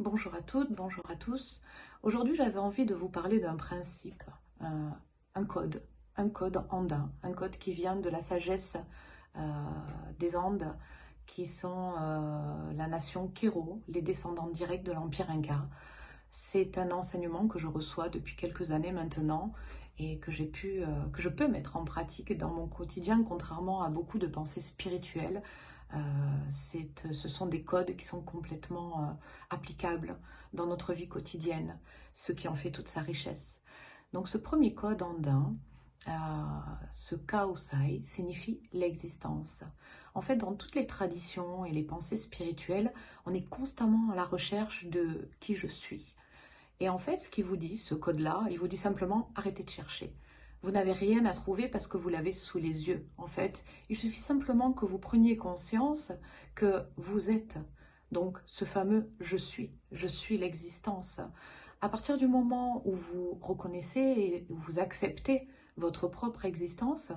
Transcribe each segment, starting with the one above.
Bonjour à toutes, bonjour à tous. Aujourd'hui, j'avais envie de vous parler d'un principe, un code, un code andin, un code qui vient de la sagesse des Andes, qui sont la nation Kero, les descendants directs de l'Empire Inca. C'est un enseignement que je reçois depuis quelques années maintenant et que que je peux mettre en pratique dans mon quotidien, contrairement à beaucoup de pensées spirituelles. Ce sont des codes qui sont complètement applicables dans notre vie quotidienne, ce qui en fait toute sa richesse. Donc ce premier code andin, euh, ce Kaosai, signifie l'existence. En fait, dans toutes les traditions et les pensées spirituelles, on est constamment à la recherche de qui je suis. Et en fait, ce qu'il vous dit, ce code-là, il vous dit simplement arrêtez de chercher. Vous n'avez rien à trouver parce que vous l'avez sous les yeux. En fait, il suffit simplement que vous preniez conscience que vous êtes. Donc, ce fameux je suis l'existence. À partir du moment où vous reconnaissez et où vous acceptez votre propre existence,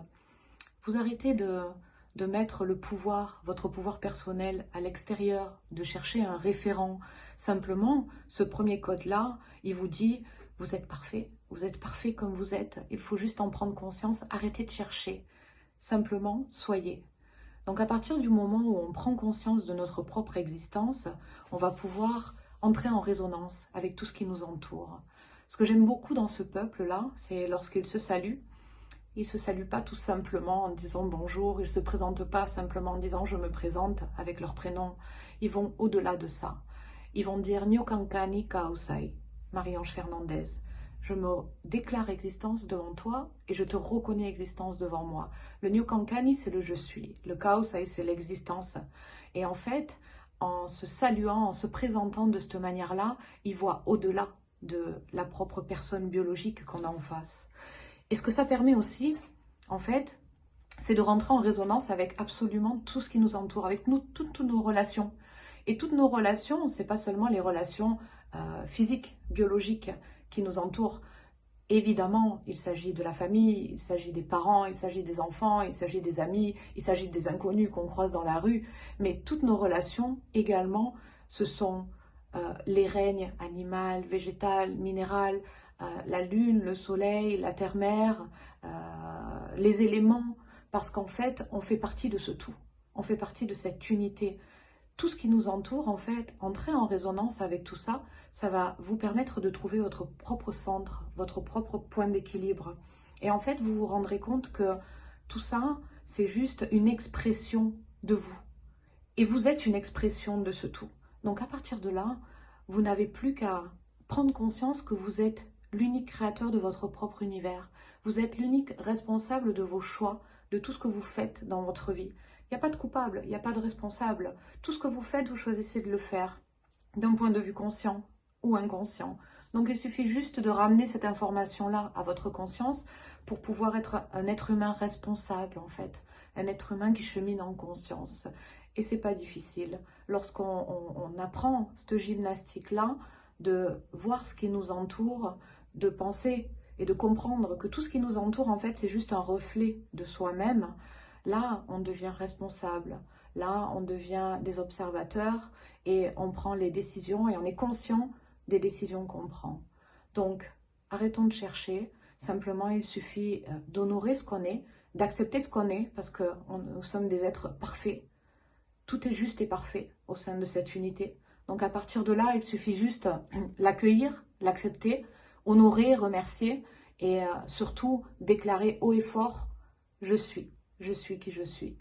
vous arrêtez de mettre le pouvoir, votre pouvoir personnel à l'extérieur, de chercher un référent. Simplement, ce premier code-là, il vous dit, vous êtes parfait comme vous êtes, il faut juste en prendre conscience, arrêtez de chercher. Simplement, soyez. Donc à partir du moment où on prend conscience de notre propre existence, on va pouvoir entrer en résonance avec tout ce qui nous entoure. Ce que j'aime beaucoup dans ce peuple-là, c'est lorsqu'il se salue, ils ne se saluent pas tout simplement en disant bonjour, ils ne se présentent pas simplement en disant je me présente avec leur prénom. Ils vont au-delà de ça. Ils vont dire Nyokankani Kaosai, Marie-Ange Fernandez. Je me déclare existence devant toi et je te reconnais existence devant moi. Le Nyokankani, c'est le je suis. Le Kaosai, c'est l'existence. Et en fait, en se saluant, en se présentant de cette manière-là, ils voient au-delà de la propre personne biologique qu'on a en face. Et ce que ça permet aussi, en fait, c'est de rentrer en résonance avec absolument tout ce qui nous entoure, avec nous, toutes nos relations. Et toutes nos relations, c'est pas seulement les relations physiques, biologiques qui nous entourent. Évidemment, il s'agit de la famille, il s'agit des parents, il s'agit des enfants, il s'agit des amis, il s'agit des inconnus qu'on croise dans la rue. Mais toutes nos relations également, ce sont les règnes animal, végétal, minéral, la lune, le soleil, la terre-mère, les éléments, parce qu'en fait, on fait partie de ce tout. On fait partie de cette unité. Tout ce qui nous entoure, en fait, entrer en résonance avec tout ça, ça va vous permettre de trouver votre propre centre, votre propre point d'équilibre. Et en fait, vous vous rendrez compte que tout ça, c'est juste une expression de vous. Et vous êtes une expression de ce tout. Donc à partir de là, vous n'avez plus qu'à prendre conscience que vous êtes l'unique créateur de votre propre univers. Vous êtes l'unique responsable de vos choix, de tout ce que vous faites dans votre vie. Il n'y a pas de coupable, il n'y a pas de responsable. Tout ce que vous faites, vous choisissez de le faire d'un point de vue conscient ou inconscient. Donc il suffit juste de ramener cette information-là à votre conscience pour pouvoir être un être humain responsable en fait, un être humain qui chemine en conscience. Et c'est pas difficile. Lorsqu'on apprend cette gymnastique-là, de voir ce qui nous entoure, de penser et de comprendre que tout ce qui nous entoure, en fait, c'est juste un reflet de soi-même, là, on devient responsable. Là, on devient des observateurs et on prend les décisions et on est conscient des décisions qu'on prend. Donc, arrêtons de chercher. Simplement, il suffit d'honorer ce qu'on est, d'accepter ce qu'on est, parce que nous sommes des êtres parfaits. Tout est juste et parfait au sein de cette unité. Donc à partir de là, il suffit juste l'accueillir, l'accepter, honorer, remercier et surtout déclarer haut et fort, je suis qui je suis.